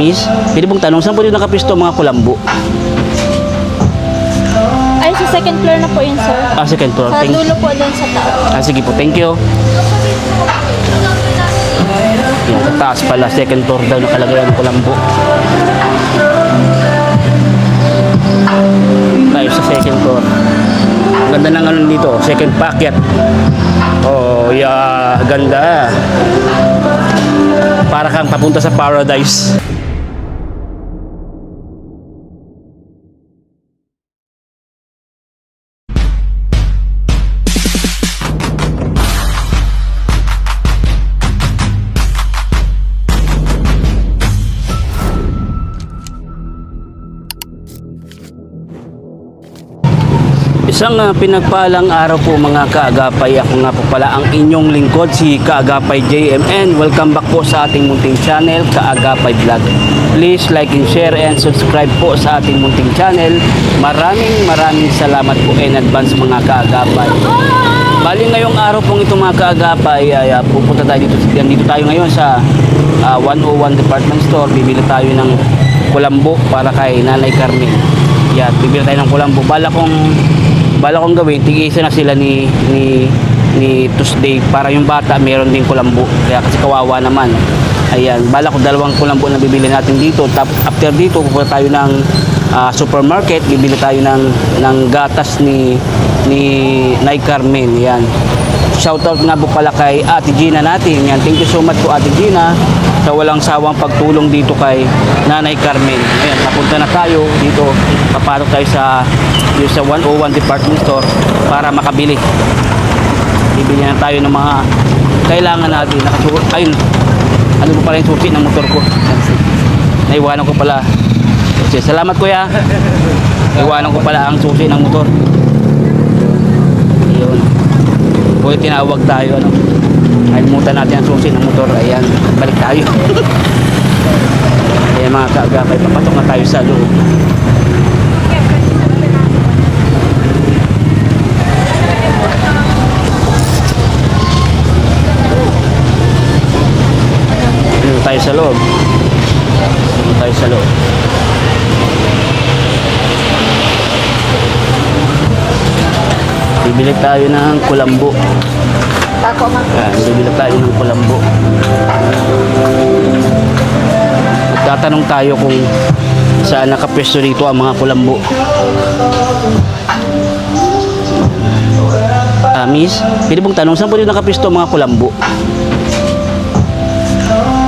Miss, pwede pong tanong, saan po dito nakapisto mga kulambo? Ay, sa second floor na po yun, sir. Second floor. Sa dulo po doon sa taas. Sige po, thank you. Yan, sa taas pala, second floor daw nakalagay ang kulambo. Tayo sa second floor. Ganda ng ano dito, second packet. Oh, yeah, ganda. Para kang papunta sa paradise. Isang pinagpalang araw po mga kaagapay. Ako nga po pala ang inyong lingkod, si Kaagapay JMN. Welcome back po sa ating munting channel, Kaagapay Vlog. Please like and share and subscribe po sa ating munting channel. Maraming salamat po in advance mga kaagapay. Bali ngayong araw pong ito mga kaagapay, pupunta tayo dito tayo ngayon sa 101 Department Store. Bibili tayo ng kulambo para kay Nanay Carmen. Yan, bibili tayo ng kulambo. Bala kong gawin, tig-isa na sila ni Tuesday para yung bata meron din kulambo. Kaya kasi kawawa naman. Ayan, bala ko 2 kulambo na bibili natin dito. After dito, pupunta tayo ng supermarket, bibili tayo ng gatas ni Nay Carmen. Yan. Shoutout nga po pala kay Ate Gina natin. Yan, thank you so much po Ate Gina sa walang sawang pagtulong dito kay Nanay Carmen. Ayan, napunta na tayo dito. Papasok tayo sa 101 Department Store para makabili. Bibili na tayo ng mga kailangan natin. Ayun, ano po pala yung susi ng motor ko. Naiwanan ko pala. Salamat kuya. Iwanan ko pala ang susi ng motor. Ayun. Buhay tinawag tayo ano. Nalimutan natin ang susi ng motor. Ayan, balik tayo. Ayan mga kaagapay, papasok na tayo sa loob. Dito tayo sa loob. Dito tayo sa loob. Bibili tayo ng kulambo. Bibili tayo ng kulambo. Magtatanong tayo kung saan nakapwesto dito ang mga kulambo. Miss, pwede pong tanong, saan po dito nakapwesto ang mga kulambo?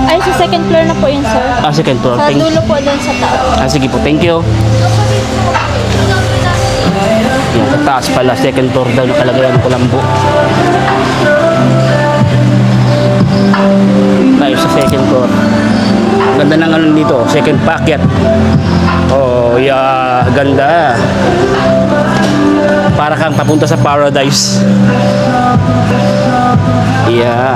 Ay, sa second floor na po yun, sir. Second floor. Sa dulo po doon sa taas. Sige po, thank you. Yan, sa taas pala, second floor daw nakalagay ang kulambo. Tayo sa second floor. Ganda ng ano dito, second packet. Oh, yeah, ganda. Para kang papunta sa paradise. Yeah.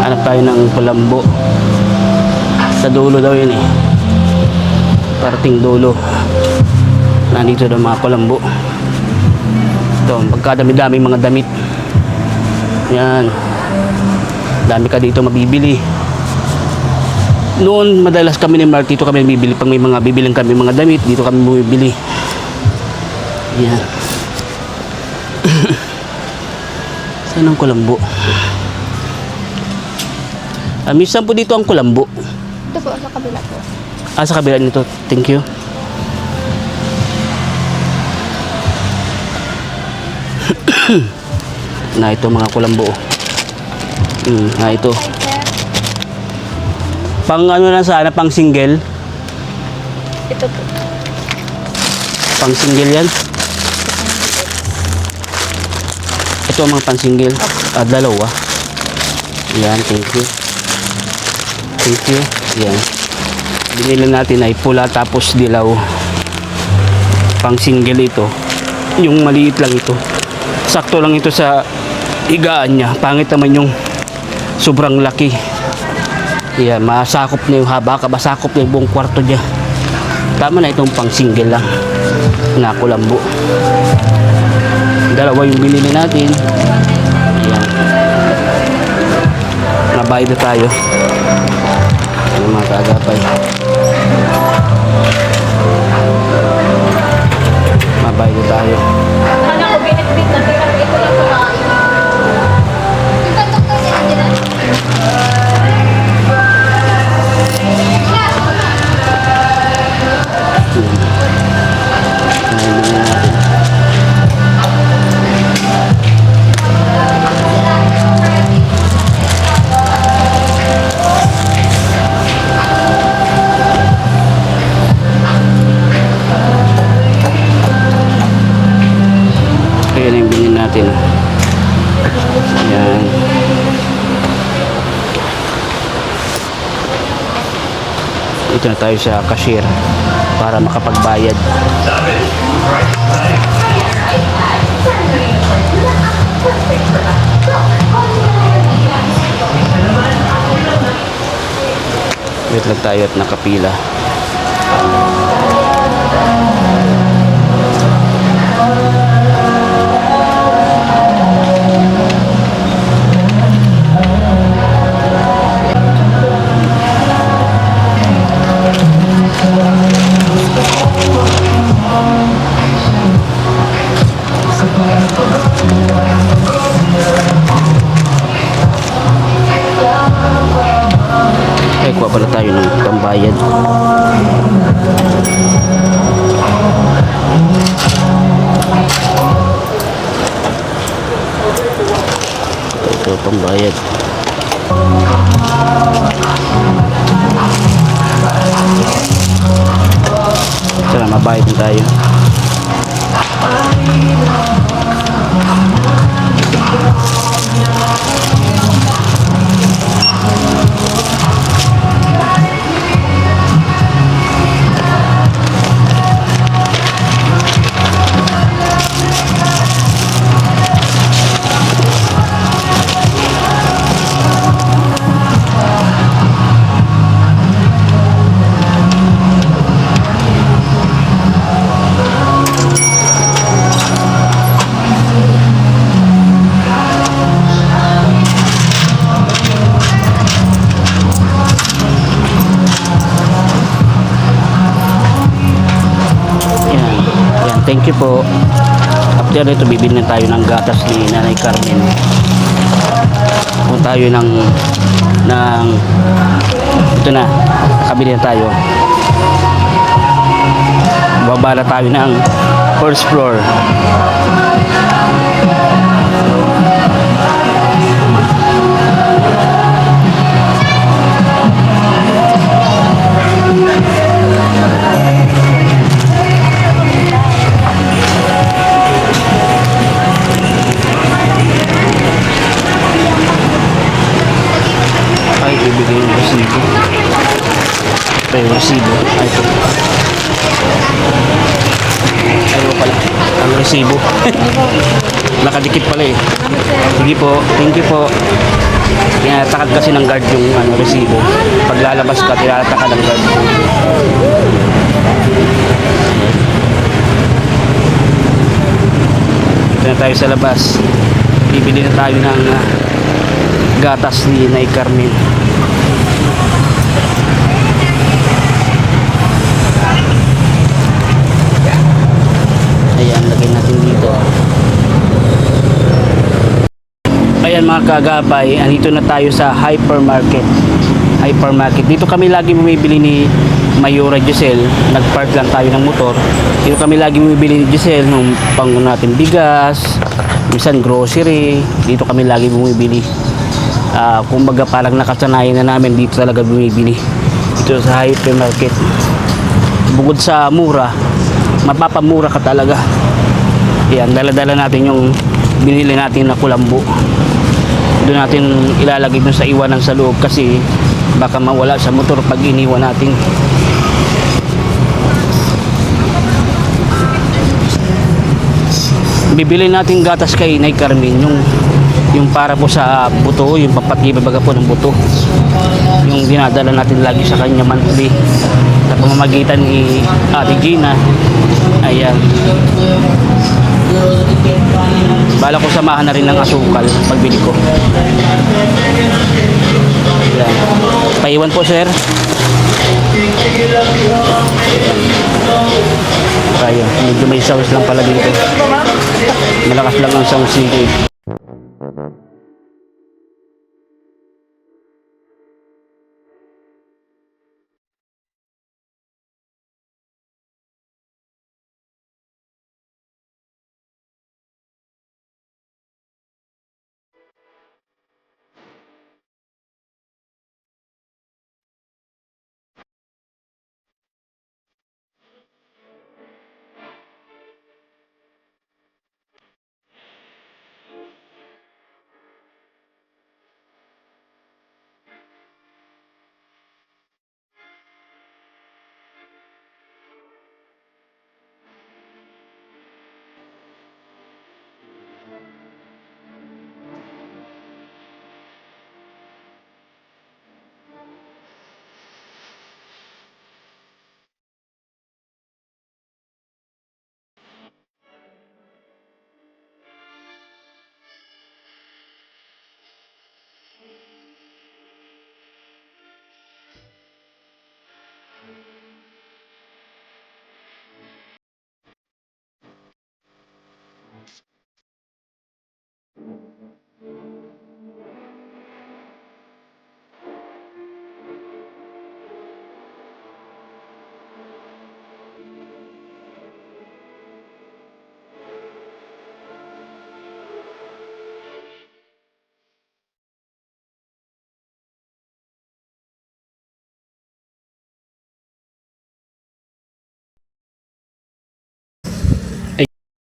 Hanap tayo ng kulambo. Sa dulo daw yun eh. Parting dulo. Nandito daw mga kulambo. Ito, magkadami-daming mga damit. Yan. Dami ka dito mabibili. Noon, madalas kami ni Mark, dito kami bibili. Pag may mga bibiling kami mga damit, dito kami bumibili. Yan. Saan ang kulambo? Miss, saan po dito ang kulambo? Ito po, sa kabila po. Sa kabila nito. Thank you. Na ito mga kulambo. Ito. Pang ano lang sana, pang single. Ito po. Pang single yan. Ito ang mga pang single. Dalawa. Yan, thank you. Thank you. Yan. Binili natin ay pula tapos dilaw. Pang single ito. Yung maliit lang ito. Sakto lang ito sa higaan niya. Pangit naman yung sobrang laki. Yan, masakop na yung haba. Masakop na yung buong kwarto niya. Tama na itong pang single lang na kulambo. 2 Dalawa yung binili natin. Ayan. Nabayad na tayo. Ayan mga kaagapay. Nabayad na tayo. Ano ko binitbit na pero ito lang kumain. Ayan na natin. Ayan na yung bilhin natin. Ayan. Ito na tayo sa cashier para makapagbayad. Wait lang tayo at nakapila. Ay, kuha pala tayo ng pambayad. Ito, pambayad. Sana mabayad na tayo. Thank you po. After ito, bibili na tayo ng gatas ni Nanay Carmen. Kung tayo ng ito na, kabili na tayo. Baba na tayo ng first floor. Ay, ibigay yung resibo. Ito yung resibo. Ay, ito. Ayaw pala. Ang resibo. Nakadikit pala eh. Sige po. Thank you po. Tinatakad kasi ng guard yung resibo. Pag lalabas ka, tinatakad ng guard. Ito na tayo sa labas. Bibili na tayo ng gatas ni Nay Carmen. Ayan, lagay natin dito. Ayan mga kagabay, andito na tayo sa hypermarket. Dito kami lagi bumibili ni Mayura Giselle. Nagpark lang tayo ng motor. Dito kami lagi bumibili ni Giselle nung pang natin bigas, minsan grocery. Dito kami lagi bumibili. Kumbaga parang nakasanayan na namin dito talaga bumibili. Dito sa hypermarket. Bukod sa mura, mapapamura ka talaga. Yan, dala-dala natin yung binili natin na kulambo. Doon natin ilalagay dun sa iwanan sa loob kasi baka mawala sa motor pag iniwan natin. Bibili natin gatas kay Nay Carmen, yung para po sa buto, yung papatibay baga po ng buto. Yung dinadala natin lagi sa kanya monthly sa pamamagitan ni Ate Gina. Ayan. Bala ko samahan na rin ng asukal pagbili ko. Yan. Paiwan po, sir. Kaya, medyo may sounds lang pala dito. Malakas lang ang sounds dito.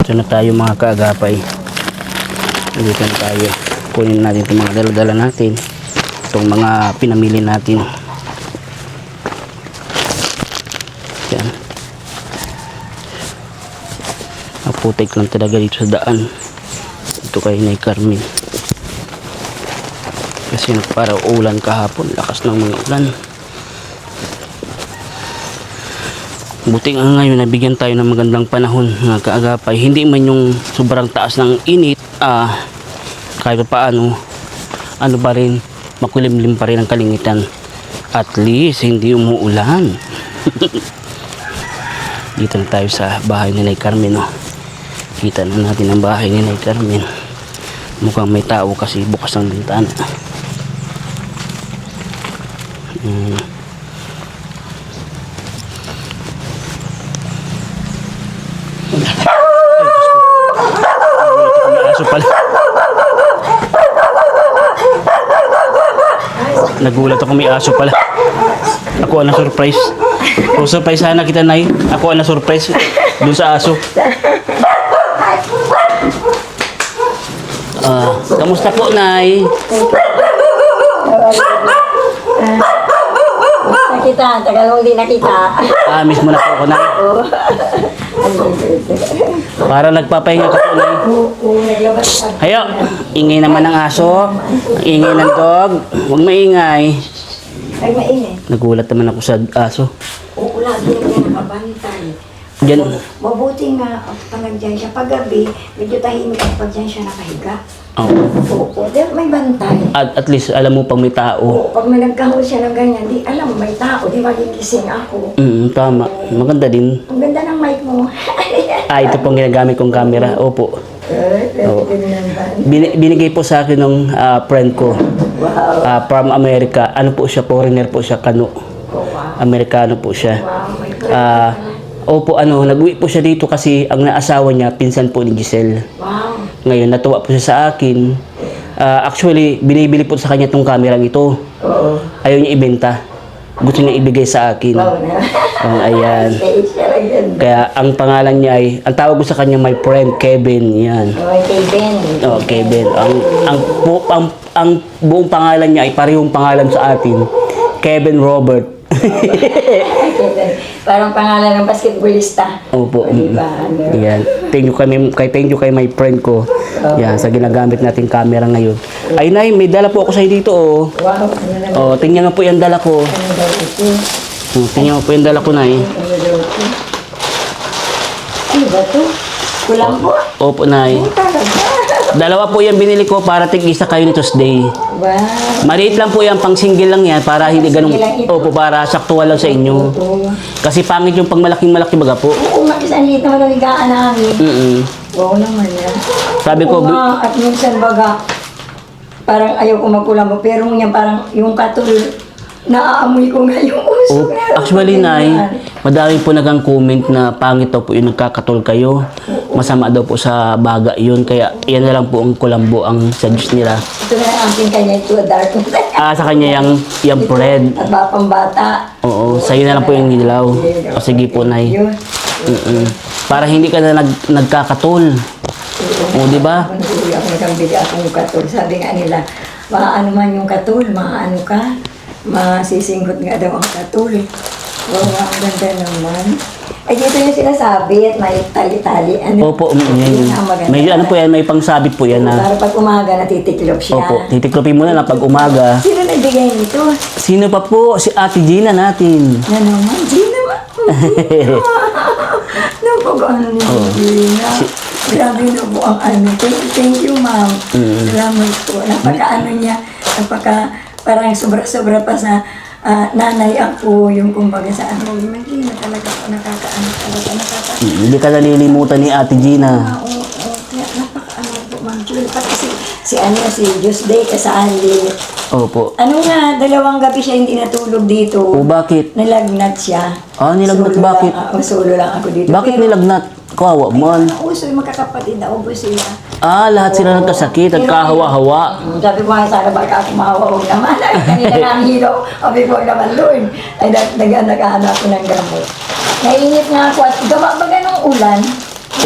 Ito na tayo mga kaagapay. Dito na tayo. Kunin natin itong mga dala-dala natin. Itong mga pinamili natin. Yan. Maputik lang talaga dito sa daan. Ito kay Nay Carmen. Kasi para ulan kahapon. Lakas ng mga ulan. Buti nga ngayon nabigyan tayo ng magandang panahon mga kaagapay. Hindi man yung sobrang taas ng init, kahit paano, ano pa rin, makulimlim pa rin ang kalingitan. At least hindi umuulan. Dito na tayo sa bahay ni Nay Carmen. No? Kita na natin ang bahay ni Nay Carmen. Mukhang may tao kasi bukas ang bintana. Aso pala. Nagulat ako, may aso pala. Ako ang na-surprise. Kung surprise sana kita, Nay. Ako ang na-surprise dun sa aso. Kamusta po, Nay? Nakita, tagal mo din nakita. Miss mo na po ako, Nay. Para nagpapahinga ka po, Nay. Hayo, ingay naman ng aso. Ingay ng dog. Huwag maingay. Ay, mainit. Nagulat naman ako sa aso. Oo, lagi niya nakabantay. Diyan. Mabuti nga, pag nandyan siya paggabi, medyo tahimik at pag dyan siya nakahiga. Oo, may bantay. At least alam mo pang may tao. Oo, pag may nagkahol siya ng ganyan, di alam may tao, di magigising ako. Tama. Maganda din. Ang ganda ng mic mo. Ito pong ginagamit kong camera. Opo. Oo. Binigay po sa akin ng friend ko. Wow. From America. Ano po siya? Foreigner po siya. Kano. Wow. Amerikano po siya. Wow, may friend. Opo, nag-uwi po siya dito kasi ang naasawa niya, pinsan po ni Giselle. Wow. Ngayon, natuwa po siya sa akin. Actually, binibili po sa kanya tong kamerang ito. Oo. Ayaw niya ibenta. Gusto niya ibigay sa akin. Wow na. Ayan. Kaya ang pangalan niya ay, ang tawag ko sa kanya, my friend Kevin. Yan. Okay, Kevin. Oh, Kevin. Ang buong pangalan niya ay parehong pangalan sa atin. Kevin Robert. Parang pangalan ng basketballista. Opo. Diba? Yan. Thank you kay my friend ko. Yan, sa ginagamit nating camera ngayon. Ay, Nay, may dala po ako sa dito, oh. Wow. Oh, tingnan mo po yung dala ko. Tingnan mo po yung dala ko, Nay. Ano ba ito? Kulang po? Opo, Nay. Talaga. Dalawa po yan binili ko para tig-isa kayo ni Tuesday. Wow. Maliit lang po yan, pang single lang yan para hindi ganun. Single lang ito. Opo, para saktuhan lang sa inyo. Oo. Kasi pangit yung pang malaking-malaki baga po. Oo nga, isang liit naman ang higaan namin. Oo naman yan. Sabi ko, Oo nga, at minsan baga, parang ayaw ko magkulang mo. Pero yan parang yung katul, naaamoy ko nga yung uso. actually, Nay, madami po nagang comment na pangit daw po yung nagkakatol kayo. Masama daw po sa baga yun. Kaya yan na lang po ang kulambo ang suggest nila. Ito na ang aking kanya ito, dark. Sa kanya yung bread. At bapang bata. Oo, sa'yo na lang po yung nilaw. O sige po, Nay. Yun. Para hindi ka na nagkakatol. O, di ba? Nag-uwi ako, nagkambili akong katul. Sabi nga nila, maano man yung katul, maano ka, masisinggot nga daw ang katul. Oo, ang ganda naman. Ay, dito yung sinasabi at may tali-tali. Ano? Opo, yan. Yun ang maganda. May ano po yan, may pangsabit po yan na. Para pag umaga, natitiklop siya. Opo, titiklopin mo na lang pag umaga. Sino nagbigay nito? Sino pa po? Si Ate Gina natin. Na naman, Gina ba? Napag-ano ni Gina. Grabe na po ang ano. Thank you, ma'am. Salamat po. Napaka-ano niya. Parang sobra-sobra pa sa nanay ako. Yung kumbaga sa ano. Gina talaga po nakaka-ano. Talaga nakaka-ano. Hindi ka nalilimutan ni Ate Gina. Oo. Kaya napaka-ano po, ma'am. Pati si Tuesday kasali. Opo. Ano nga, 2 gabi siya hindi natulog dito. O bakit? Nalagnat siya. Nilagnat Solo bakit? Lang, solo lang ako dito. Bakit Pero, nilagnat? Kawawa man. uso yung magkakapatid na ubo sila. Lahat sila nagkasakit at kahawa-hawa. Sabi ko nga sana baka ako mahawawag naman. Ay, kanina nga ang hilo. Sabi ko naman, Lord. Ay, nag-anak ko ng gamot. Nainit nga ako at gawa ba ganong ulan?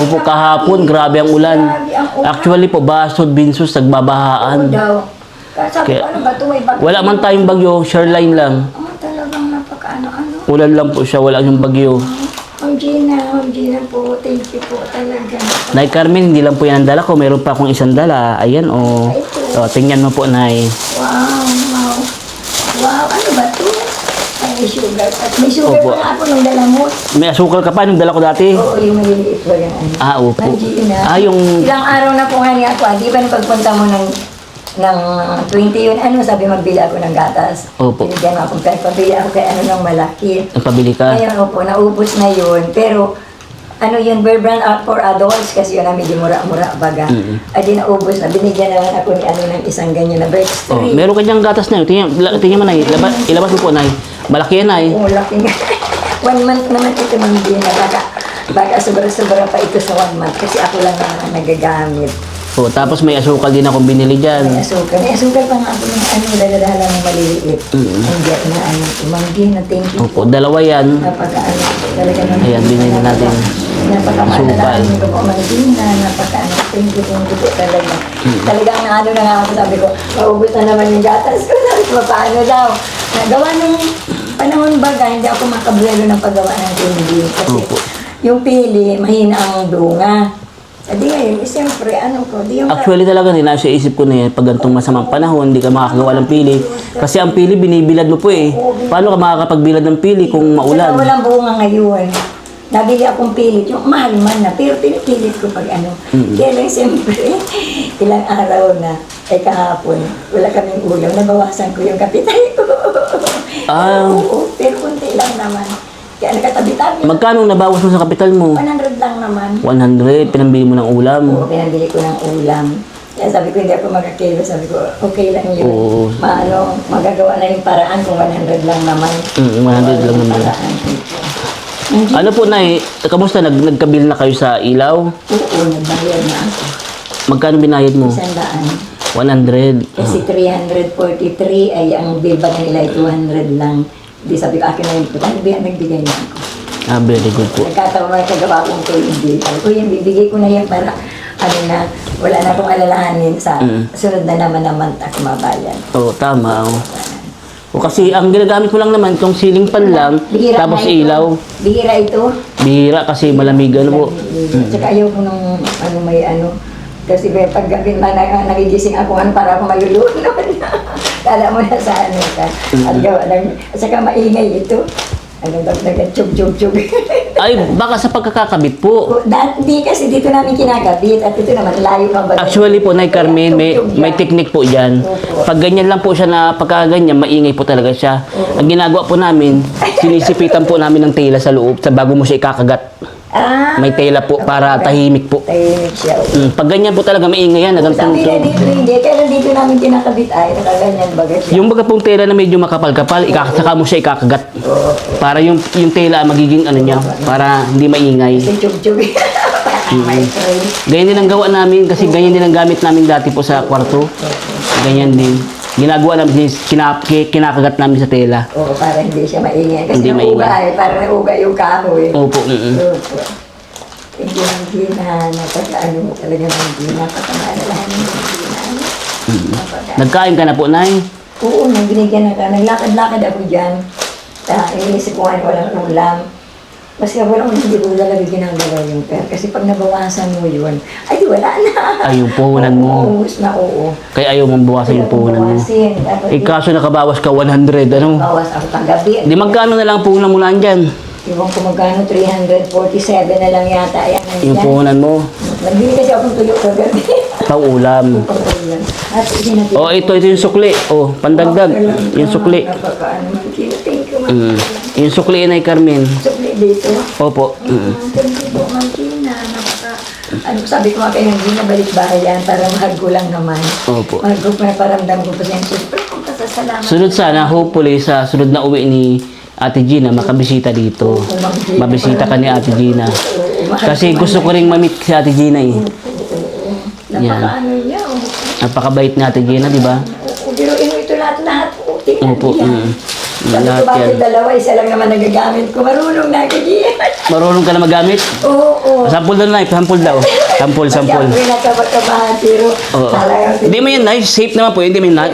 Opo, kahapon, grabe ang ulan. Grabe ang ulan. Actually po, Basod, Binsus, Oo nagbabahaan. daw. Sabi ko, Kaya- ano ba ito? May bagyo. Wala man tayong bagyo, shoreline lang. Talagang napaka-ano-ano. Ulan lang po siya, wala yung bagyo. Ma'am Gina po, thank you po talaga. Nay Carmen, hindi lang po yan ang dala ko. Meron pa akong isang dala. Ayan, o. Tingnan mo po, Nay. Wow. Wow, ano ba ito? Ay, may sugar. At may sugar Opo. pa nga ako nung dala mo. May asukal ka pa nung dala ko dati? Oo, yung maliliit ba yan? Opo. Ma'am Gina. Yung... Ilang araw na po nga niya ako. Di ba nung pagpunta mo ng 20 yun, sabi magbili ako ng gatas. Opo. Binigyan ako, pabili ako kay ng malaki. Nagpabili ka? Ngayon, opo, naubos na yun. Pero, yun, Bear Brand for adults kasi yun na medyo mura-mura baga. Ay, di naubos na. Binigyan naman ako ni ng isang ganyan na Birch tree. Meron ka diyang gatas na yun. Tingnan mo, Nay. Ilabas mo po, Nay. Malaki yan, Nay. Oo, laki nga. 1 month naman ito hindi na baka sobra-sobra pa ito sa 1 month kasi ako lang naman nagagamit. Tapos may asukal din akong binili dyan. May asukal. May asukal pa nga ako ng daladala ng maliliit. Andiyan na Ma'am Gina, thank you. Opo, dalawa yan. Napaka-ano, talaga naman. Ayan, binili natin. Napaka-maalala ko po, Ma'am Gina. Napaka-ano, thank you po talaga. Talagang na nga ako, sabi ko, maubos na naman yung gatas ko. Sabi ko, paano daw? Nagawa ng panahon baga, hindi ako makabuelo ng paggawa ng candy. Kasi Opo. yung pili, mahina ang dunga. Di ngayon, siyempre, di yung... Actually talaga din, nasa isip ko na yan, pag gantong masamang panahon, hindi ka makakagawa ng pili. Kasi ang pili, binibilad mo po eh. Paano ka makakapagbilad ng pili kung Saka maulan? walang bunga ngayon. Nabili akong pilit, yung mahal man na, pero pinipilit ko pag Kaya lang siyempre, ilang araw na, kahapon, wala kaming ulam, nabawasan ko yung kapital ko. Oo, pero kunti lang naman. Kaya nakatabi-tabi. Magkano nabawas mo sa kapital mo? 100 lang naman. 100, pinambili mo ng ulam. Oo, pinabili ko ng ulam. Kaya sabi ko, hindi ako magkakilo. Sabi ko, okay lang yun. Oo. Magagawa na yung paraan kung 100 lang naman. 100 lang naman. Paraan. Ano po, Nay? Kamusta? Nagkabil na kayo sa ilaw? Oo, nagbayad na ako. Magkano binayad mo? 100. 100. Kasi 343 ay ang bill ba nila ay 200 lang. Di sabi ko, akin na yun po. Nagbigay na ako. Very good po. Nagkataon na kagawa kong ko hindi. Sabi ko, yan, bibigay ko na yan para wala na akong alalahanin sa sunod na naman ako mabayan. Tama. Kasi ang ginagamit mo lang naman, itong ceiling fan lang, Bihira tapos na ito. ilaw. Bihira ito. Bihira kasi malamig po. Tsaka ayaw ko nung kasi pag gabi nagigising ako para ako malulunod. Kala mo na sa ka. At gawa lang. At saka maingay ito. Hanggang nag-chug-chug-chug. Ay, baka sa pagkakakabit po. Hindi kasi dito namin kinakabit at ito naman layo ang baga. Actually po, Nay Carmen, may technique po dyan. Opo. Pag ganyan lang po siya na pagka ganyan, maingay po talaga siya. Ang ginagawa po namin, sinisipitan po namin ng tela sa loob sa bago mo siya ikakagat. May tela po para tahimik po. Tahimik siya. Pag ganyan po talaga, maingay yan. Sabi na dito hindi, kaya dito namin kinakabit ay nakaganyan baga siya. Yung baga pong tela na medyo makapal-kapal, saka mo siya ikakagat. Para yung tela magiging ano niya, para hindi maingay. Kasi chug-chug. May train. Ganyan din ang gawa namin kasi ganyan din ang gamit namin dati po sa kwarto. Ganyan din. Ginagawa namin, kinakagat namin sa tela. Oo, para hindi siya maingay. Kasi Hindi nauga maingay. para nauga yung kahoy. Opo. Opo. Hindi na napag-ano mo talaga hindi napakamalalahan hindi na. Nagkain ka na po, Nay? Oo, nang binigyan na ka. Naglakad-lakad ako dyan. Iniisip ko nga walang ulam. Mas ka walang hindi ko talaga ginagawa yung pera. Kasi pag nabawasan mo yun, ay di wala na. Ay, yung puhunan mo. Umus na, oo. Kaya ayaw mong bawasan yung puhunan mo. Bawasin. Dapat Eh, kaso nakabawas ka 100, ano? bawas ako kagabi. Di magkano na lang puhunan mo lang dyan? Iwan ko magkano, 347 na lang yata. Ayan, Yung puhunan mo, nagbili kasi akong tuyo kagabi. paulam. At hindi Oh, ito yung sukli. Oh, pandagdag. Yung sukli. Thank you, ma'am. Yung sukli, Nay Carmen. Sukli dito. Opo. Thank you po, Ma'am Gina. Sabi ko nga kayo, hindi na balik bahay yan para mahal ko lang naman. Opo. Mahal ko pa, paramdam ko pa siya. Siyempre, kung pasasalamat. Sunod sana, hopefully, sa sunod na uwi ni Ate Gina, makabisita dito. Mabisita ka ni Ate Gina. Kasi gusto ko ring mamit si Ate Gina eh. Napakaano niya, oh. Napakabait ni Ate Gina, di ba? Biruin mo ito lahat-lahat. Tingnan Opo. niya. Sabi Lahat ko, bakit yan. dalawa? Isa lang naman nagagamit ko. Marunong na ako, Gina. Marunong ka na magamit? Oo. Sampol daw, Nay. Sampol daw. Sampol. Siyempre, nakabakabahan, pero Oo. talagang Hindi mo yan, Nay. Safe naman po yun. Hindi mo yan, Nay.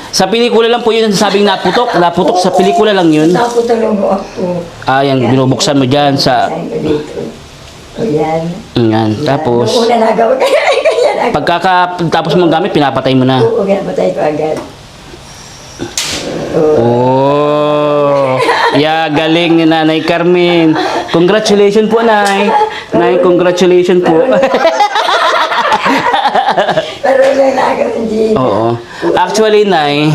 Sa pelikula lang po yun ang sabing naputok. Naputok sa pelikula lang yun. Tapos tulong mo ako. Ah, yan. Binubuksan mo dyan sa... Sabi ko dito. O yan. Yan. Tapos, Noong una nagawa, ganyan ako. tapos mong gamit, pinapatay mo na. Oo, pinapatay ko agad. Oh, yeah, galing ni Nanay Carmen. Congratulations po, Nay. Nay, congratulations po. Pero lang na ako ng Gina. Oo. Actually, Nay,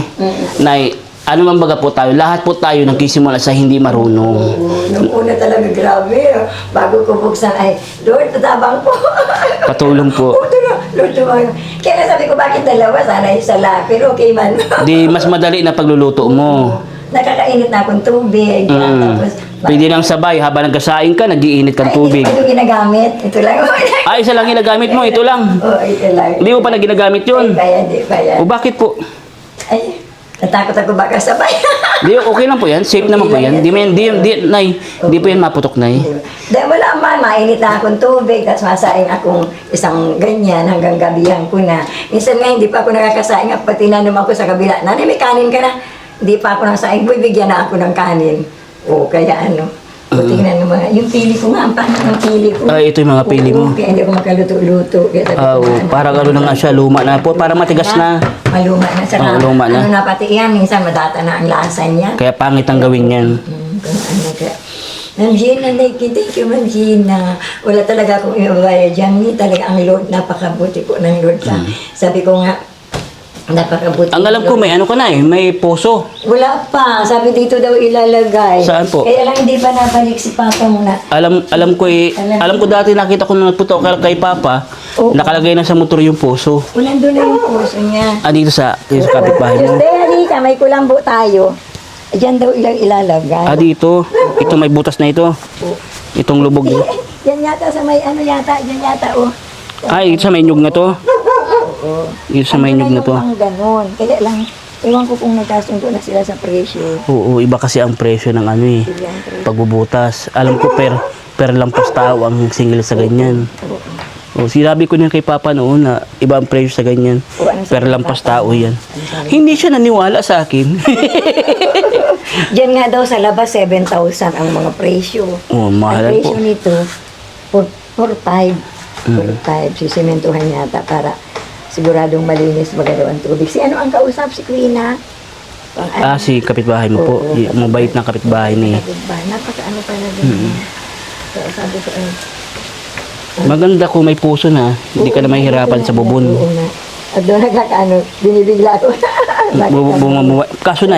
ano man baga po tayo, lahat po tayo nagkisimula sa hindi marunong. Oo, Nung una talaga, grabe. Bago ko buksan, ay, Lord, tatabang po. Patulong po. Oo, Lord, tumawag. Kaya sabi ko, bakit dalawa? Sana isa lang. Pero okay man. Di mas madali na pagluluto mo. Nakakainit na akong tubig. Tapos, Pwede lang sabay, habang nagkasaing ka, nag-iinit kang tubig. Ito ginagamit. Ito lang. Ah, isa lang ginagamit mo, ito lang. Oo, ito lang. Hindi mo pa na ginagamit yun. Di ba yan? O bakit po? Ay, natakot ako baka sabay. Di, okay lang po yan. Safe naman po yan. Di, Nay, di po yan maputok, Nay. Dahil wala man, mainit na akong tubig, tapos masaing akong isang ganyan hanggang gabihan ko na. Minsan nga, hindi pa ako nakakasaing at pati nanom ako sa kabila. Nanay, may kanin ka na. Hindi pa ako nakasaing, bibigyan na ako ng kanin. O, kaya ano. O, tingnan mo mga, yung pili ko nga, ang pangit ng pili ko. Ay, ito yung mga pili mo. Oo, kaya hindi ako makaluto-luto. Kaya sabi ko, Parang ano na nga siya, luma na po. Parang matigas na. Maluma na. Saka, luma na. Ano na pati yan, minsan madata na ang lasa niya. Kaya pangit ang gawin yan. Kung ano kaya. Ma'am Gina, thank you, Ma'am Gina. Wala talaga akong ibabaya dyan. Ni talaga ang Lord, napakabuti po ng Lord. Sabi ko nga, napakabuti. Ang alam ko, may ano ka na eh, may puso. Wala pa. Sabi dito daw ilalagay. Saan po? Kaya lang hindi pa nabalik si Papa mo na. Alam ko dati nakita ko nung nagputok kay Papa, Oo. nakalagay na sa motor yung puso. Walang doon na yung puso niya. Ah, dito sa kapitbahay mo. Tuesday, halika, may kulambo tayo. Diyan daw ilalagay. Ah, dito. Ito may butas na ito. Itong lubog. Yan yata sa may ano yata, yan yata oh. Ay, ito sa may nyug na to. Ito sa may nyug na to. Ang ganon. Kaya lang, ewan ko kung nagkasundo na sila sa presyo. Oo, iba kasi ang presyo ng ano eh. Pagbubutas. Alam ko per lampas tao ang single sa ganyan. O, sinabi ko niyan kay Papa noon na iba ang presyo sa ganyan. Per lampas tao yan. Hindi siya naniwala sa akin. Diyan nga daw sa labas, 7,000 ang mga presyo. Oh, mahalan Ang presyo po. nito, 4,500. 4,500. Sisementuhan yata para siguradong malinis magalaw ang tubig. Si ano ang kausap? Si Queen ha? Si kapitbahay mo po. Oo, Yung mabait na kapitbahay ni. Kapitbahay. Napaka-ano talaga. Kaya sabi ko, Maganda kung may puso na. Hindi ka na mahihirapan sa bubon. Oo na. At doon nagkakaano, binibigla ko. Bumababa. Kaso na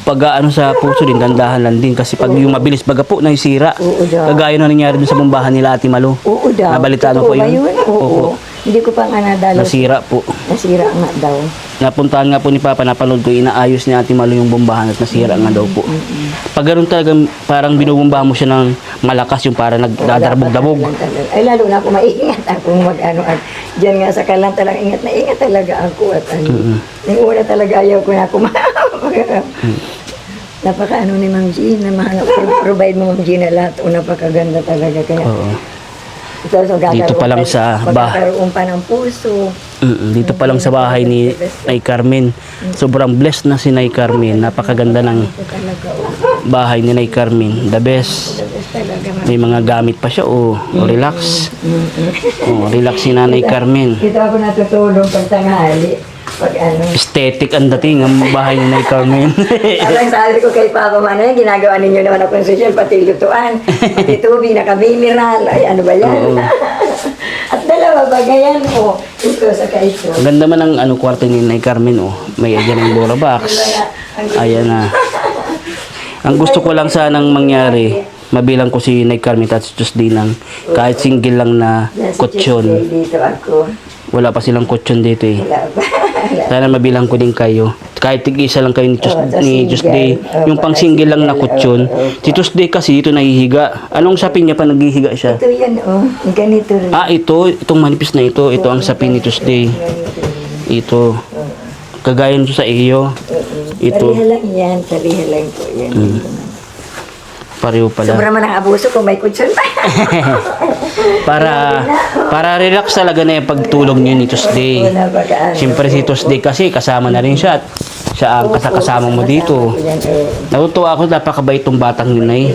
pag sa puso din, dandahan lang din. Kasi pag yung mabilis baga po, nasira. Oo daw. Kagaya na nangyari dun sa bumbahan nila Ate Malu. Oo daw. Nabalitaan mo po Totoo ba yun? Oo. Hindi ko pa nga nadalo. Nasira po. Nasira nga daw. Napuntahan nga po ni Papa, napanood ko, inaayos ni Ate Malu yung bombahan at nasira nga daw po. Pag ganun talagang parang binubumbahan mo siya ng malakas, yung parang nagdadarbog-dabog. Ay, lalo na ako maingat akong mag-ano. At diyan nga sa kalan talagang ingat na ingat talaga ako. At ano, yung una talaga ayaw ko na napaka-ano ni Ma'am Jean, na provide mo Ma'am Jean na lahat. O napakaganda talaga. Kaya, Oo. so, Dito pa lang sa magkakaroon pa ng puso. Dito pa lang sa bahay ni Nay Carmen. Sobrang blessed na si Nay Carmen. Napakaganda ng Ito talaga. bahay ni Nay Carmen. The best. Talaga. May mga gamit pa siya. Relax. Relax si Nanay Carmen. Dito ako natutulog pag tanghali. Pag ano. Aesthetic ang dating ang bahay ni Nay Carmen. Parang sabi ko kay Papa Man, ginagawa ninyo naman akong social, pati lutuan, pati tubig, naka-mineral, ay ano ba yan? At dalawa ba, ganyan o, ito sa kaito. Ang ganda man ang kwarto ni Nay Carmen. May dyan ang Bora Box. Ayan na. Ang gusto ko lang sanang mangyari, mabilang ko si Nay Carmen at si Tuesday ng kahit single lang na kutsyon. Dito ako. Wala pa silang kutsyon dito eh. Wala ba? Sana mabilang ko din kayo. Kahit tig-isa lang kayo ni Tuesday. Yung pang single lang na kutsyon. Si Tuesday kasi dito nahihiga. Anong sapin niya pa naghihiga siya? Ito yan ganito rin. Ito. Itong manipis na ito. Ito ang sapin ni Tuesday. Ito. Kagaya nito sa iyo. Ito. Pariha lang yan, pariha lang po yan. Pareho pala. Sobra man ang abuso kung may kutsyon pa. para relax talaga na yung pagtulog niyo ni Tuesday. Wala ba ka? Siyempre si Tuesday kasi kasama na rin siya. Siya ang kasama mo dito. Natutuwa ako, napakabait tong batang yun ay.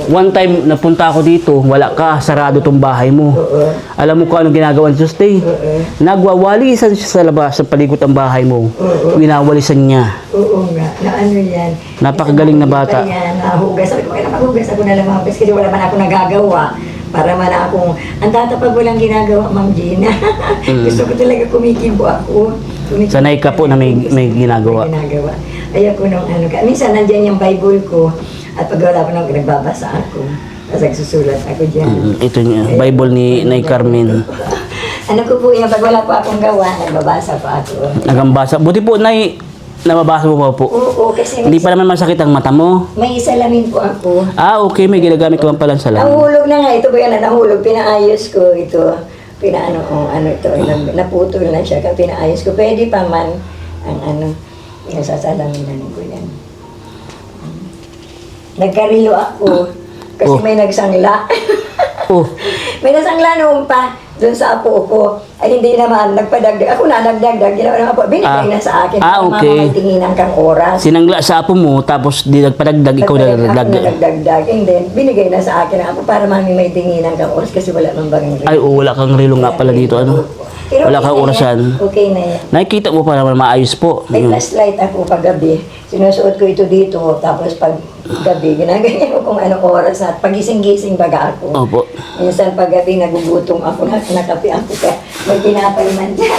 One time napunta ako dito, wala ka, sarado tong bahay mo. Alam mo kung anong ginagawa ni Tuesday? Nagwawalisan siya sa labas, sa paligid ang bahay mo. Winawalisan niya. Oo nga, na ano yan. Napakagaling na bata. Yan, nahugas ako. Kaya napaghugas ako na lang mga kasi wala man ako nagagawa. Para man akong, ang tatapag walang ginagawa, Ma'am Gina. Gusto ko talaga kumikimbo ako. Sanay ka po na may ginagawa. Ayaw ko nung ano. Minsan nandyan yung Bible ko. At pag wala ko nung nagbabasa ako. Tapos nagsusulat ako dyan. Ito niya, Bible ni Nay Carmen. Ano ko po yan, pag wala po akong gawa, nagbabasa pa ako. Nagambasa. Buti po, Nay, nababasa mo pa po. Oo, kasi Hindi pa naman masakit ang mata mo. may salamin po ako. Okay, may ginagamit ka man pala sa salamin. Nahulog na nga, ito ba yan, nahulog, pinaayos ko ito. Pinaano ko, ito, naputol na siya, kaya pinaayos ko. Pwede pa man, ang yung sasalamin ko yan. Nagkarilo ako, kasi may nagsangla. May nagsangla noon pa, doon sa apo ko. Ay hindi naman, nagpadagdag. Ako na nagdagdag, ginawa ng apo. Binigay na sa akin. Okay. Mama, may tinginan kang oras. Sinangla sa apo mo, tapos di nagpadagdag, ikaw Ako nagdagdag. na nagdagdag. And then, binigay na sa akin ang apo para mami may tinginan kang oras kasi wala mang bagang Ay, wala kang relo nga pala dito. Pero Wala okay kang na orasan. yan. Okay na yan. Nakikita mo pa naman maayos po. May flashlight ako paggabi. Sinusuot ko ito dito. Tapos pag gabi, ginaganyan ko kung anong oras at pagising-gising baga ako. Opo. Minsan paggabi nagugutom ako, nakapi ako kaya may tinapay man dyan.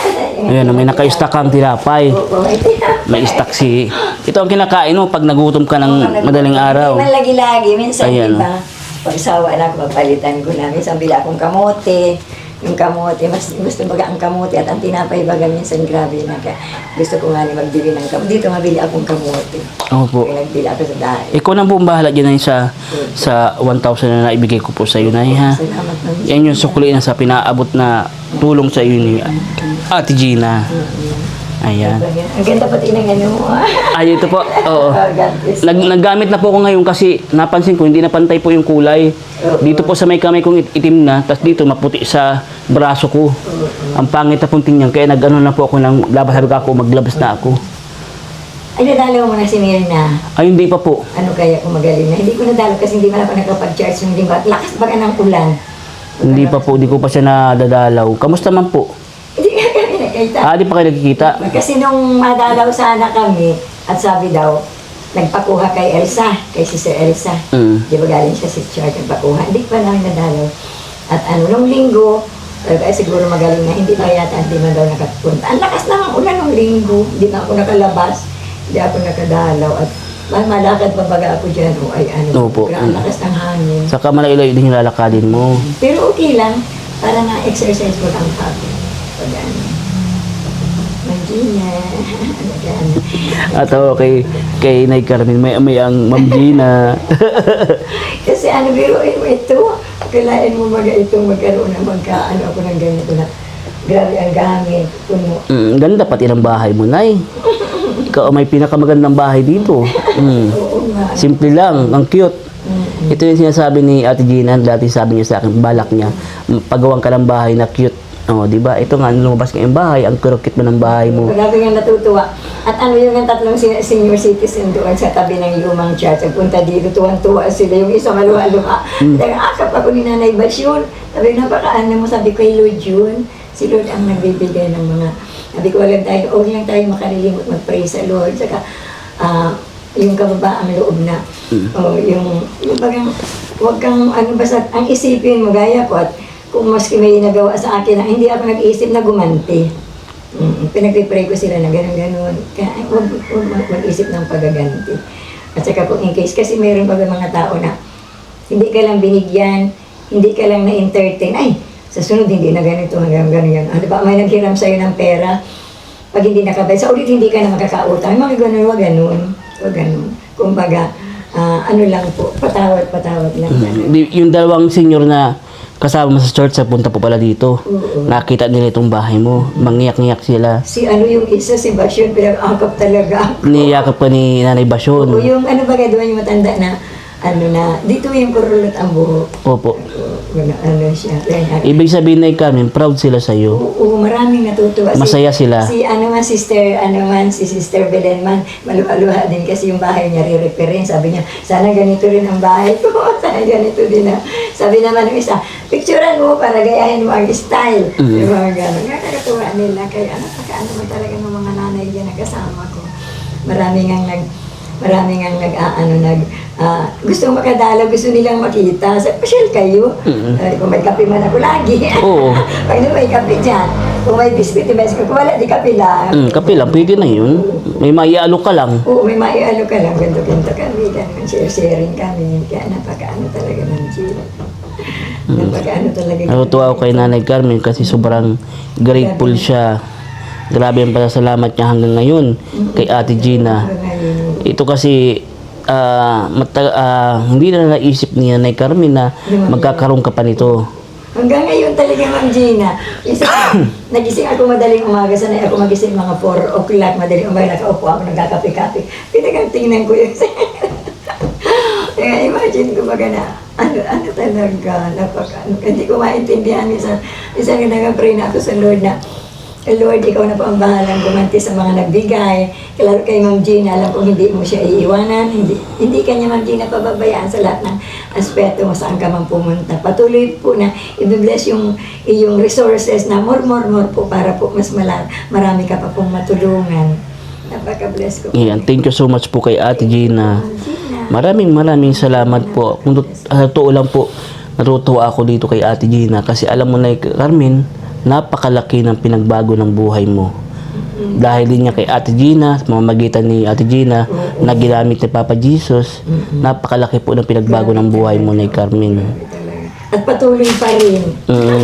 Ayan, may naka-stack kang tilapay. Oo, may tinapay. May stack si... Ito ang kinakain mo pag nagutom ka ng madaling araw. Hindi man lagi-lagi. Minsan, Ayan, di ba? Pag sawa na ako, papalitan ko na. Minsan bila akong kamote. Yung kamote, mas gusto baga ang kamote at ang tinapay baga minsan grabe na. Kaya gusto ko nga ni magbili ng kamote. Dito mabili akong kamote. Opo. Kaya nagbili ako sa dahil. Ikaw na po ang bahala dyan ay sa 1,000 na naibigay ko po sa iyo na ha. Salamat ng Yan yung sukli na sa pinaabot na tulong sa iyo ni Ate Gina. Ayan. Ang ganda pati ng ano mo. Ay, ito po. Oo. God bless. Naggamit na po ako ngayon kasi napansin ko hindi na pantay po yung kulay. Dito po sa may kamay kong itim na, tapos dito maputi sa braso ko. Ang pangit na pong tingnan, kaya nag-ano na po ako ng labas, sabi ko ako, maglabas na ako. Ay, nadalaw mo na si Mirna. Ay, hindi pa po. Ano kaya kung magaling na? Hindi ko nadalaw kasi hindi man ako nakapag-charge. Hindi ba? Lakas baga ng ulan. Hindi pa po, hindi ko pa siya nadadalaw. Kamusta man po? Hindi ka kami. magkita. Di pa kayo nagkikita? Kasi nung madalaw sana kami, at sabi daw, nagpakuha kay Elsa, kay Sister Elsa. Di ba galing siya si Church, nagpakuha. Hindi pa namin nadalaw. At nung linggo, siguro magaling na, hindi pa yata, hindi man daw nakapunta. Ang lakas na ng ulan nung linggo, hindi na ako nakalabas, hindi ako nakadalaw. At malakad pa baga ako dyan, Opo. ang lakas ng hangin. Saka malayo din yung lalakadin mo. Pero okay lang, para na-exercise ko lang ako. Pag Magina, At kay Nay Carmen, may ang Ma'am Gina. Kasi biruin mo ito, kailangan mo magkaroon na ako ng ganito na grabe ang gamit, puno. Ganda pati ng bahay mo, Nay. Ikaw may pinakamagandang bahay dito. Oo nga. Simple lang, ang cute. Ito yung sinasabi ni Ate Gina, dati sabi niya sa akin, balak niya, pagawang ka ng bahay na cute. Di ba? Ito nga, lumabas ka yung bahay, ang kurukit mo ng bahay mo. Grabe nga natutuwa. At yung tatlong senior citizen doon sa tabi ng lumang church, nagpunta dito, tuwan-tuwa sila. Yung isa maluha-luha. Akap ako ni Nanay Basyon. Sabi, napakaano mo, sabi ko, kay Lord yun. Si Lord ang nagbibigay ng mga, sabi ko, huwag lang tayo makalilimot mag-pray sa Lord. Saka, yung kababaang loob na, yung bagang, huwag kang, basta, ang isipin mo, gaya ko, at kung maski may nagawa sa akin na hindi ako nag-isip na gumanti. Pinag-pray ko sila na gano'n-gano'n. Kaya huwag mag-isip ng pagaganti. At saka kung in case, kasi mayroon pa mga tao na hindi ka lang binigyan, hindi ka lang na-entertain, ay, sa sunod hindi na ganito, hanggang gano'n. Diba, may naghiram sa'yo ng pera, pag hindi nakabay, sa ulit hindi ka na makakautang. Mga gano'n, huwag gano'n. Kumbaga, lang po, patawad lang. Yung dalawang senior na kasama mo sa church, punta po pala dito. Nakita nila itong bahay mo. Mangiyak-ngiyak sila. Yung isa, si Basyon, pinag-akap talaga. Niyakap ka ni Nanay Basyon. Oo, yung doon yung matanda na, dito yung kurulot ang buhok. Opo. Siya. Ibig sabihin na Carmen, proud sila sa iyo. Oo, maraming natutuwa. Masaya sila. Si Sister Belen man, maluha-luha din kasi yung bahay niya re-referin. Sabi niya, sana ganito rin ang bahay ko. Sana ganito din. Sabi naman ng isa, picturean mo para gayahin mo ang style. Yung mga gano'n. Nakakatuwa nila. Kaya napakaano mo talaga ng mga nanay dyan na kasama ko. Maraming ang gusto makadalaw, gusto nilang makita. Sa pasyal kayo. Kung may kape man ako lagi. Oo. Pag may kape dyan, kung may biscuit, kung wala, di kape lang. Kape lang, pwede na yun. May maialo ka lang. Oo, may maialo ka lang. Ganto-ganto kami. Ganun, sharing kami. Kaya napakaano talaga ng Jill. Napakaano talaga. Natutuwa ako kay Nanay Carmen kasi sobrang grateful siya. Grabe ang pasasalamat niya hanggang ngayon kay Ate Gina. Ito kasi hindi na naisip ni Nanay Carmen na magkakaroon ka pa nito. Hanggang ngayon talaga, Ma'am Gina. Nagising ako madaling umaga. Sanay ako magising mga 4 o'clock. Madaling umaga, nakaupo ako, nagkakape-kape. Pinagtingnan ko yun. Kaya imagine ko baga na, talaga, hindi ko maintindihan. Minsan nag-pray na ako sa Lord na, Lord, ikaw na po ang bahalang gumanti sa mga nagbigay. Klaro kay Ma'am Gina, alam kong hindi mo siya iiwanan. Hindi ka niya, Ma'am Gina, pababayaan sa lahat ng aspeto mo saan ka man pumunta. Patuloy po na i-bless yung resources na more po para po mas marami ka pa pong matulungan. Napaka-bless ko. Yan, thank you so much po kay Ate Gina. Maraming salamat po. Kung totoo lang po, natutuwa ako dito kay Ate Gina kasi alam mo na, Carmen, napakalaki ng pinagbago ng buhay mo. Dahil din niya kay Ate Gina, sa mamamagitan ni Ate Gina, na ginamit ni Papa Jesus, napakalaki po ng pinagbago ng buhay mo na Carmen. At patuloy pa rin.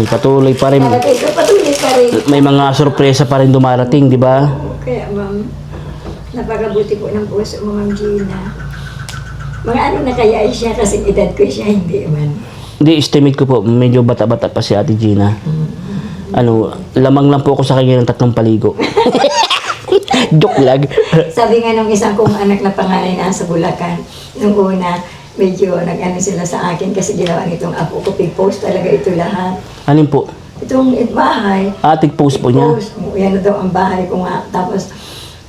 Patuloy pa rin. Patuloy pa rin. May mga sorpresa pa rin dumarating, di ba? Kaya, Ma'am, napakabuti po ng puso mo, Ma'am Gina. Mga na kaya siya kasi edad ko siya, hindi man. Hindi, estimate ko po, medyo bata-bata pa si Ate Gina. Lamang lang po ako sa kanya ng 3 paligo. Joke lang. Sabi nga nung isang kong anak na panganay na sa Bulacan, nung una, medyo nag-ano sila sa akin kasi ginawa nitong apo ko, post talaga ito lahat. Alin po? Itong bahay. Post po niya? Post. Yan na daw ang bahay ko nga. Tapos,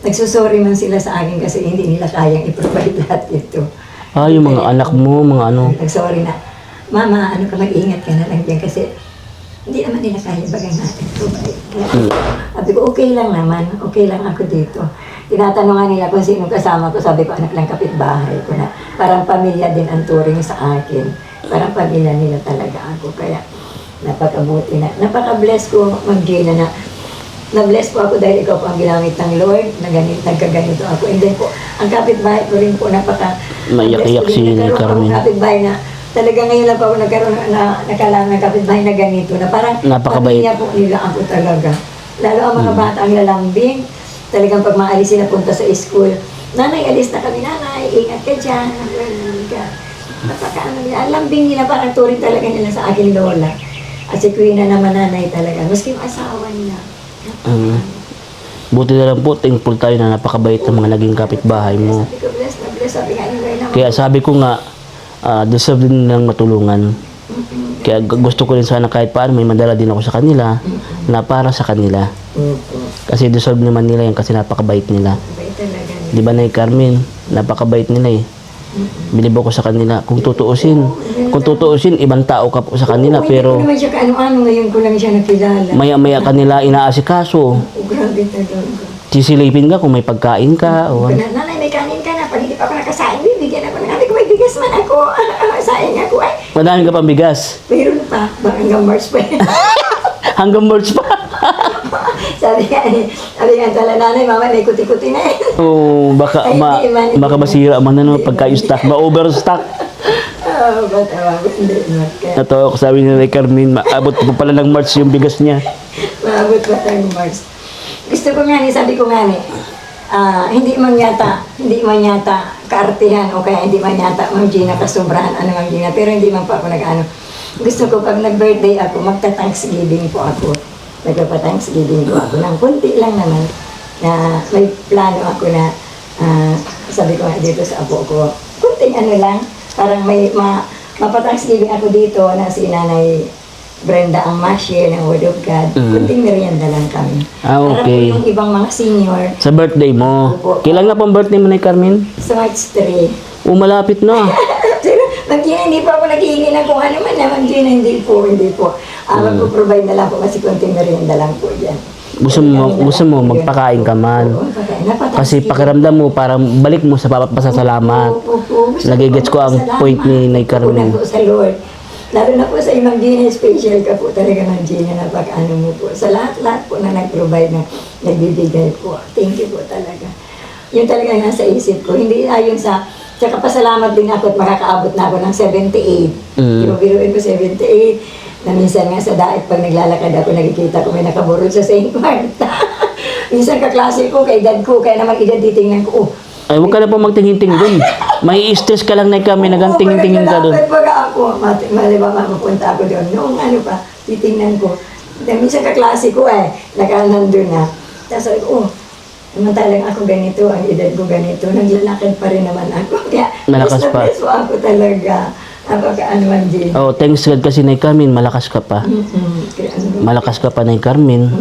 nagsusorry man sila sa akin kasi hindi nila kayang i-provide lahat ito. Yung mga anak mo, mga ano. Nagsorry na, Mama, mag-ingat ka na lang dyan kasi hindi naman nila kaya bagay natin. Sabi ko, okay lang naman. Okay lang ako dito. Tinatanungan nila kung sino kasama ko. Sabi ko, anak lang kapitbahay ko na. Parang pamilya din ang turing sa akin. Parang pamilya nila talaga ako. Kaya napakabuti na. Napaka-bless ko, Ma'am Gina, na na-bless po ako dahil ikaw po ang ginamit ng Lord na nagkaganito ako. And then po, ang kapitbahay ko rin po Maiyak-iyak si Carmen. Ang kapitbahay na talaga ngayon lang po ako nagkaroon na nakalaman ng kapitbahay na ganito na parang Napakabait. pamilya po nila ako talaga. Lalo ang mga bata ang lalambing. Talagang pag maalis sila punta sa school, nanay, alis na kami, nanay, ingat ka dyan. Napakaano nila. Ang lambing nila, parang turing talaga nila sa akin lola. At si Queen na naman nanay talaga. Maski yung asawa niya. Buti na lang po, thankful tayo na napakabait ng mga naging kapitbahay mo. Sabi ko, bless na bless. Sabi nga nila na. Kaya sabi ko nga, deserve din nilang matulungan. Kaya gusto ko rin sana kahit paano may madala din ako sa kanila na para sa kanila. Kasi deserve naman nila yan kasi napakabait nila. Bait talaga niya. Di ba Nay Carmen? Napakabait nila eh. Bilib ako sa kanila. Kung tutuusin, ibang tao ka po sa kanila. Oo, Pero hindi ko naman siya kaano-ano. Ngayon ko lang siya nakilala. maya-maya kanila inaasikaso. Oh, grabe talaga. Sisilipin ka kung may pagkain ka. O, Nanay, may kanin ka na. Pag hindi pa ako nakasain, bibigyan ako. Nanay ko, may bigas man ako. Saing ako. Ay, madami ka pang bigas. mayroon pa. Baka hanggang March pa. Hanggang March pa. sabi nga tala nanay, mama, may kuti-kuti na eh. Oh, baka Ay, hindi man, hindi baka man. masira man ano pagka stock, ma-overstock. Batawa ko, hindi man. Kaya, Ito ako sabi ni Carmen, maabot ko pala ng March yung bigas niya. maabot pa tayong March. Gusto ko nga ni, sabi ko nga ni, hindi man yata kaartihan o kaya hindi man yata Ma'am Gina kasobrahan ano Ma'am Gina, pero hindi man pa ako nag-ano. Gusto ko pag nag-birthday ako, magta-Thanksgiving po ako. Nagpa-Thanksgiving po ako ng kunti lang naman na may plano ako na sabi ko nga dito sa apo ko, kunting ano lang, parang may mapa-Thanksgiving ako dito na si Nanay Brenda ang ma-share ng Word of God. Kunting merienda lang kami. Okay. Para po yung ibang mga senior Sa birthday mo. Opo. Kailan nga pang birthday mo Nay Carmen? sa March 3. Malapit na. Pero, Ma'am Gina, hindi pa ako naghihingi ng kung ano man na, Ma'am Gina, hindi po. Magpo-provide na lang po kasi konting merienda lang po yan. Gusto mo magpakain ka man. Oo, pagkain. Kasi pakiramdam mo parang balik mo sa pasasalamat. Nagigets ko ang point ni Nay Carmen. Po sa Lord. Lalo na po sa Ma'am Gina, special ka po talaga Ma'am Gina na pag-ano mo po. Sa lahat-lahat po na nag-provide na nagbibigay po. Thank you po talaga. Yun talaga nasa isip ko. Hindi ayon sa tsaka pasalamat din ako at makakaabot na ako ng 78. Biruin ko 78. Na minsan nga sa daet pag naglalakad ako, nakikita ko may nakaburol sa St. Marta. Minsan kaklase ko, kay dad ko, kaya naman edad titingnan ko, Ay, huwag ka na po magtingin-tingin dun. May stress ka lang Nay Carmen, nagantingin-tingin ka dun. Pag ako, maliba mapupunta ako doon, noong ano pa, titingnan ko. Then, minsan kaklase ko nandun na. Tapos sabi ko, samantalang ako ganito, ang edad ko ganito, naglalakad pa rin naman ako. Kaya, Malakas pa. Best ako talaga. Napaka-anuan din. Oh, thanks God kasi Nay Carmen, malakas ka pa. Malakas ka pa Nay Carmen.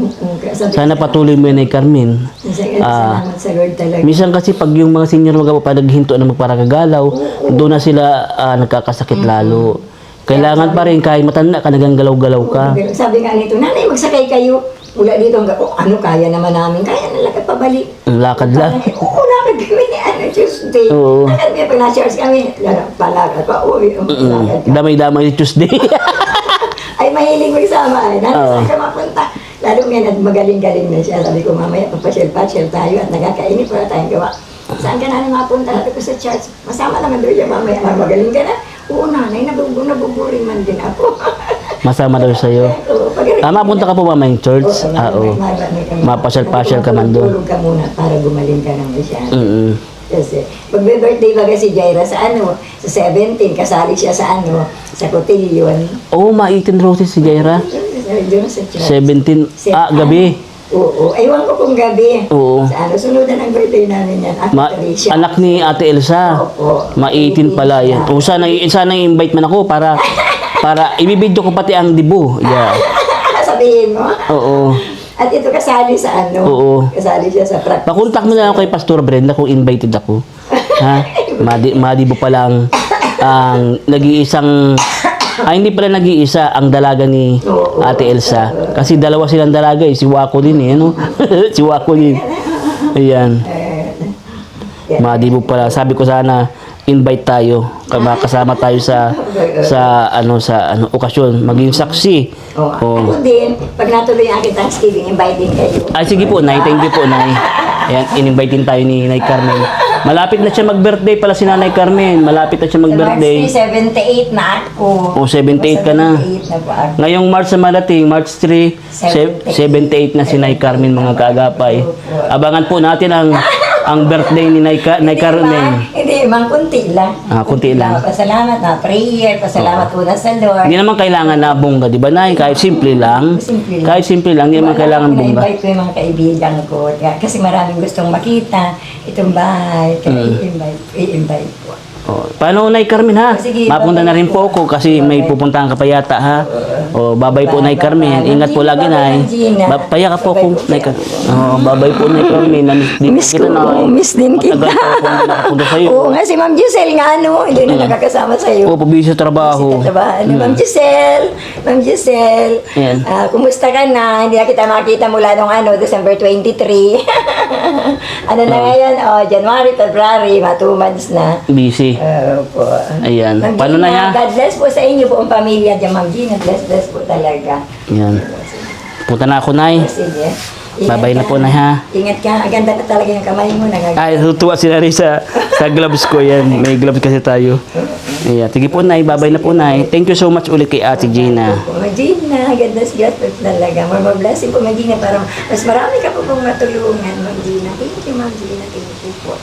Sana patuloy mo yun Nay Carmen. Salamat sa Lord talaga. Minsan kasi pag yung mga senior pa naghinto na magparagagalaw, doon na sila nagkakasakit lalo. Kailangan pa rin kahit matanda ka, naganggalaw-galaw ka. Sabi nga nito, nanay, magsakay kayo. Mula dito hanggang, ano, kaya naman namin. Kaya na lakad pabalik. Lakad lang. Oo, lakad kami ni Tuesday. Oo. Lakad kami, pag na-charge kami, palakad pa, uwi, lakad ka. Damay-damay Tuesday. Ay, mahilig magsama. Nanay, saan ka mapunta? Lalo ngayon, at magaling-galing na siya. Sabi ko, mamaya, papasyal-pasyal tayo at nagkakainit wala tayong gawa. Saan ka na mapunta? Sabi ko sa church. Masama naman doon siya mamaya. Magaling ka na. Oo, nanay, nabuburing man din ako. Masama daw sa'yo. Mapunta ka po mamayang church? Oo. Mapasyal-pasyal ka man doon. Tulog ka muna para gumaling ka ng masyado. Kasi, magbe-birthday ba si Jaira sa sa 17, kasali siya sa sa cotillion. Oo, ma-18 roses si Jaira. Doon sa church. 17, gabi. Oo, ewan ko kung gabi. Oo. Sa sunod ang birthday namin yan. Patricia. Anak ni Ate Elsa. Opo. Ma-18 pala yan. O sana i-invite man ako para ibibidyo ko pati ang dibu. Yeah. Sabihin mo. Oo. At ito kasali sa Oo. Kasali siya sa practice. Pakontak mo na ako kay Pastor Brenda kung invited ako. Ha? Madibo pa lang ang nag-iisang Hindi pala nag-iisa ang dalaga ni Oo. Ate Elsa. Kasi dalawa silang dalaga eh. Si Wako din eh, ano? Si Wako din. Ayan. Madibo pala. Sabi ko sana, invite tayo. Kasama tayo sa okasyon. Maging saksi. Oh. Ako din, pag natuloy ang aking Thanksgiving, invite din kayo. Ay, sige po, Nay. Thank you po, Nay. Ayan, in-invite din tayo ni Nay Carmen. Malapit na siya mag-birthday pala si Nanay Carmen. Malapit na siya mag-birthday. March 3, 78 na ako. O, 78 ka na. 78 na po ako. Ngayong March na marating, March 3, 78 na si Nay Carmen, mga kaagapay. Abangan po natin ang birthday ni Nay Carmen. Hindi, mang kunti lang. Kunti lang. Pasalamat na prayer, pasalamat una sa Lord. Hindi naman kailangan na bongga, di ba, Nay? Kahit simple lang. Simple lang. Kahit simple lang, hindi naman kailangan bongga. Na-invite ko yung mga kaibigan ko. Kasi maraming gustong makita itong bahay. Kaya i-invite ko. Oh, paano, Nay Carmen, ha? Sige, Mapunta na babay rin po ako kasi may pupuntahan ka pa yata, ha? O, babay po, Nay Carmen. Ingat po lagi, Nay. Paya ka po kung, Nay Carmen. Oh, babay po, Nay Carmen. Miss ko, miss din kita. Matagal po akong nakapunta sa'yo. Oo nga, si Ma'am Giselle nga, hindi na nakakasama sa'yo. Oo, pabisi sa trabaho. Ma'am Giselle, Ayan. kumusta ka na? Hindi na kita makita mula nung December 23. Ano na ngayon? January, February, 2 months na. Busy. Opo. Ayan. Ma'am Paano na Gina, yan? God bless po sa inyo buong pamilya dyan, Ma'am Gina. Bless po talaga. Ayan. Punta na ako, Nay. Sige. Babay na po, Nay, ha? Ingat ka. Ang ganda na talaga yung kamay mo. Ay, tutuwa sila rin sa gloves ko yan. May gloves kasi tayo. Ayan. Sige po, Nay. Babay na po, Nay. Thank you so much ulit kay Ate Gina. Ma'am Gina, God bless po talaga. More blessing po, Ma'am Gina, para mas marami ka po pong matulungan, Ma'am Gina. Thank you, Ma'am Gina. Thank you po.